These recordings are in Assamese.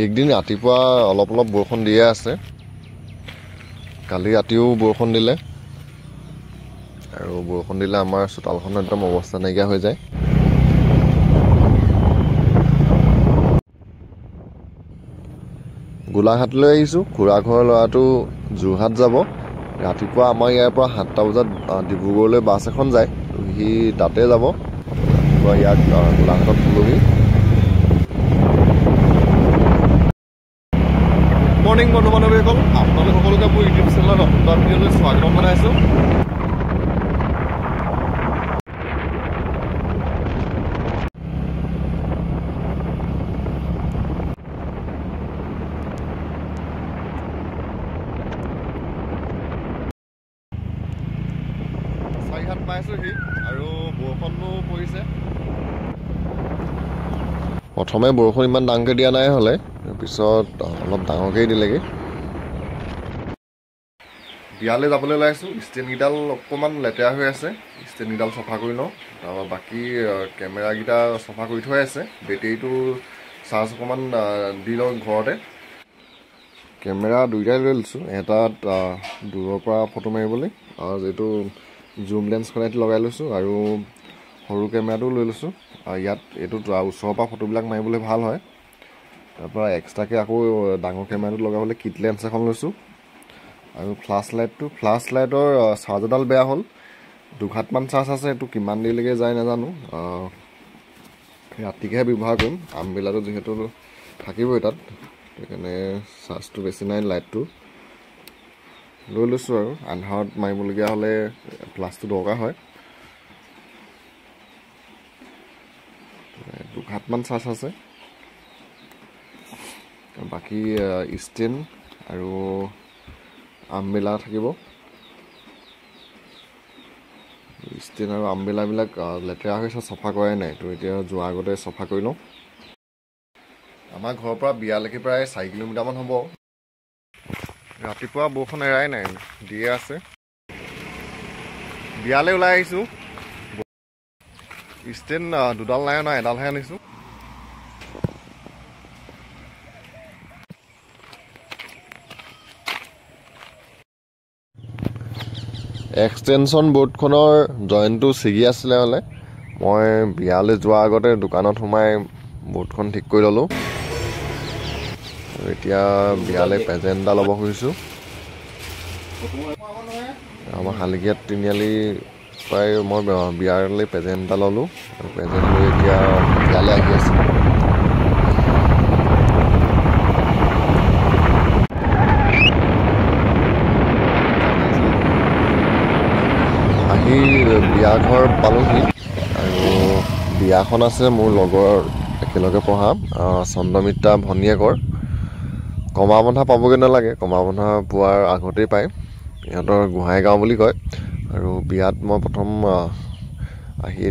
একদিন ৰাতিপুৱা অলপ অলপ বৰষুণ দিয়ে আছে, কালি ৰাতিও বৰষুণ দিলে আৰু বৰষুণ দিলে আমাৰ চোতালখনৰ একদম অৱস্থা নাইকিয়া হৈ যায়। গোলাঘাটলৈ আহিছোঁ, খুৰা ঘৰৰ ল'ৰাটো যোৰহাট যাব। ৰাতিপুৱা আমাৰ ইয়াৰ পৰা 7টা বজাত ডিব্ৰুগড়লৈ বাছ এখন যায়, সি তাতে যাব। ইয়াত গোলাঘাটত থ'লোহি। মৰ্ণিং বন্ধু বান্ধৱীসকল, আপোনালোক সকলোকে মোৰ ইউটিউব চেনেলত নতুন এটা ভিডিঅ'লৈ স্বাগতম জনাইছোঁ। চাৰিঘাট পাইছোঁহি আৰু বৰষুণো পৰিছে। প্ৰথমে বৰষুণ ইমান ডাঙৰকৈ দিয়া নাই হ'লে, পিছত অলপ ডাঙৰকৈ দিলেগৈ। বিয়ালৈ যাবলৈ ওলাইছোঁ। ষ্টেণ্ডকেইডাল অকণমান লেতেৰা হৈ আছে, ষ্টেণ্ডকেইডাল চফা কৰি লওঁ। তাৰপৰা বাকী কেমেৰাকেইটা চফা কৰি থোৱাই আছে। বেটেৰীটো চাৰ্জ অকণমান দি লওঁ ঘৰতে। কেমেৰা দুইটাই লৈ লৈছোঁ, এটাত দূৰৰ পৰা ফটো মাৰিবলৈ আৰু যিটো জুম লেন্স খনেদি লগাই লৈছোঁ, আৰু সৰু কেমেৰাটো লৈ লৈছোঁ। ইয়াত এইটোত ওচৰৰ পৰা ফটোবিলাক মাৰিবলৈ ভাল হয়। তাৰপৰা এক্সট্ৰাকৈ আকৌ ডাঙৰ কেমেৰাটো লগাবলৈ কিট লেন্স এখন লৈছোঁ। আৰু ফ্লাছ লাইটৰ চাৰ্জাৰডাল বেয়া হ'ল। 2 ঘাটমান চাৰ্জ আছে, এইটো কিমান দেৰিলৈকে যায় নাজানো। ৰাতিকৈহে ব্যৱহাৰ কৰিম, আমবেলাটো যিহেতু থাকিবই তাত, সেইকাৰণে চাৰ্জটো বেছি নাই। লাইটটো লৈ লৈছোঁ আৰু আন্ধাৰত মাৰিবলগীয়া হ'লে প্লাছটো দৰকাৰ হয়। 2 ঘাটমান চাৰ্জ আছে। বাকী ষ্টেণ্ড আৰু আমবেলা থাকিব। ষ্টেণ্ড আৰু আমবেলাবিলাক লেতেৰা হৈছে, চফা কৰাই নাই, তো এতিয়া যোৱাৰ আগতে চফা কৰি লওঁ। আমাৰ ঘৰৰ পৰা বিয়ালৈকে প্ৰায় 4 কিলোমিটাৰমান হ'ব। ৰাতিপুৱা বৰষুণ এৰাই নাই, দিয়ে আছে। বিয়ালৈ ওলাই আহিছোঁ। ষ্টেণ্ড 2ডাল নাই অনা, এডালহে আনিছোঁ। এক্সটেনশ্যন বৰ্ডখনৰ জইনটো ছিগি আছিলে হ'লে, মই বিয়ালৈ যোৱাৰ আগতে দোকানত সোমাই বৰ্ডখন ঠিক কৰি ল'লোঁ। এতিয়া বিয়ালৈ প্ৰেজেণ্ট এটা ল'ব খুজিছোঁ। আমাৰ শালিকীয়াত তিনিআলি প্ৰায় মই বিয়ালৈ প্ৰেজেণ্ট এটা ল'লোঁ, আৰু প্ৰেজেণ্ট লৈ এতিয়া বিয়ালৈ আহি আছোঁ। আহি বিয়া ঘৰ পালোঁহি, আৰু বিয়াখন আছে মোৰ লগৰ একেলগে পঢ়া চন্দ্ৰমিত্ৰা ভনীয়েকৰ। কমাৰবন্ধা পাবগৈ নালাগে, কমাৰবন্ধা পোৱাৰ আগতেই পায়। ইহঁতৰ গোহাঁইগাঁও বুলি কয়। আৰু বিয়াত মই প্ৰথম আহি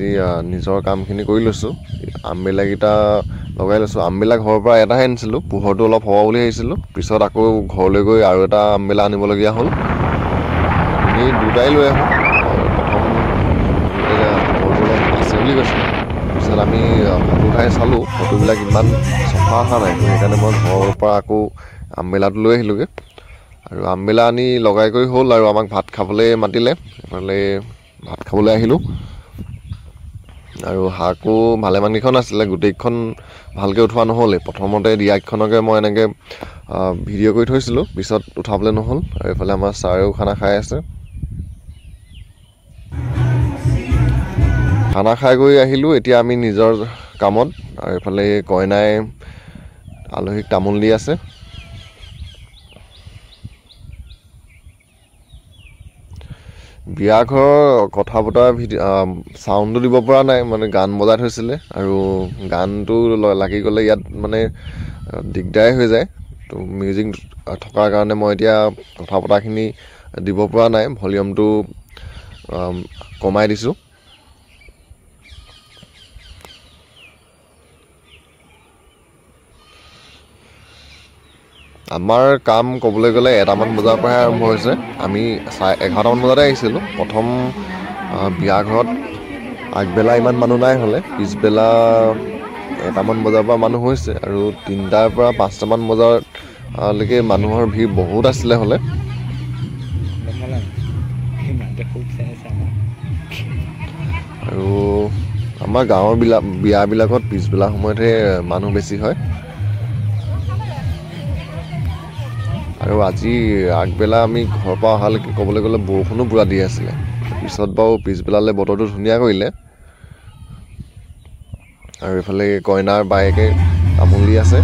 নিজৰ কামখিনি কৰি লৈছোঁ। আমবেলাকেইটা লগাই লৈছোঁ। আমবেলা ঘৰৰ পৰা এটাহে আনিছিলোঁ, পোহৰটো অলপ হ'ব বুলি ভাবিছিলোঁ। পিছত আকৌ ঘৰলৈ গৈ আৰু এটা আমবেলা আনিবলগীয়া হ'ল। এই দুটাই লৈ আহোঁ। আছে বুলি কৈছে। পিছত আমি ফটো উঠাই চালোঁ, ফটোবিলাক ইমান চফা অহা নাই, সেইকাৰণে মই ঘৰৰ পৰা আকৌ আমবেলাটো লৈ আহিলোঁগৈ। আৰু আমবেলা আনি লগাই কৰি হ'ল, আৰু আমাক ভাত খাবলৈ মাতিলে। এইফালে ভাত খাবলৈ আহিলোঁ। আৰু শাকো ভালেমানকেইখন আছিলে, গোটেইকেইখন ভালকৈ উঠোৱা নহ'লে। প্ৰথমতে দিয়াকেইখনকে মই এনেকৈ ভিডিঅ' কৰি থৈছিলোঁ, পিছত উঠাবলৈ নহ'ল। আৰু এইফালে আমাৰ ছাৰেও খানা খাই আছে। খানা খাই গৈ আহিলোঁ, এতিয়া আমি নিজৰ কামত। আৰু এইফালে কইনাই আলহীক তামোল দি আছে। বিয়া ঘৰৰ কথা বতৰা চাউণ্ডটো দিব পৰা নাই, মানে গান বজাই থৈছিলে, আৰু গানটো লাগি গ'লে ইয়াত মানে দিগদাৰে হৈ যায়। তো মিউজিক থকাৰ কাৰণে মই এতিয়া কথা পতাখিনি দিব পৰা নাই, ভলিউমটো কমাই দিছোঁ। আমাৰ কাম ক'বলৈ গ'লে 1টামান বজাৰ পৰাহে আৰম্ভ হৈছে। আমি 11টামান বজাতে আহিছিলোঁ। প্ৰথম বিয়া ঘৰত আগবেলা ইমান মানুহ নাই হ'লে, পিছবেলা এটামান বজাৰ পৰা মানুহ হৈছে আৰু 3টাৰ পৰা 5টামান বজালৈকে মানুহৰ ভিৰ বহুত আছিলে হ'লে। আৰু আমাৰ গাঁৱৰ বিয়াবিলাকত পিছবেলা সময়তহে মানুহ বেছি হয়। আৰু আজি আগবেলা আমি ঘৰৰ পৰা অহালৈকে ক'বলৈ গ'লে বৰষুণো পুৰা দি আছিলে। পিছত বাৰু পিছবেলালৈ বতৰটো ধুনীয়া কৰিলে। আৰু এইফালে কইনাৰ বায়েকে তামোল দি আছে।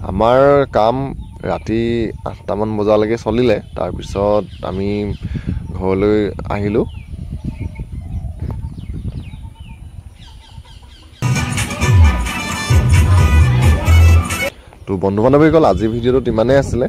আমাৰ কাম ৰাতি 8টামান বজালৈকে চলিলে। তাৰপিছত আমি ঘৰলৈ আহিলোঁ। তো বন্ধু বান্ধৱীসকল, আজিৰ ভিডিঅ'টোত ইমানেই আছিলে।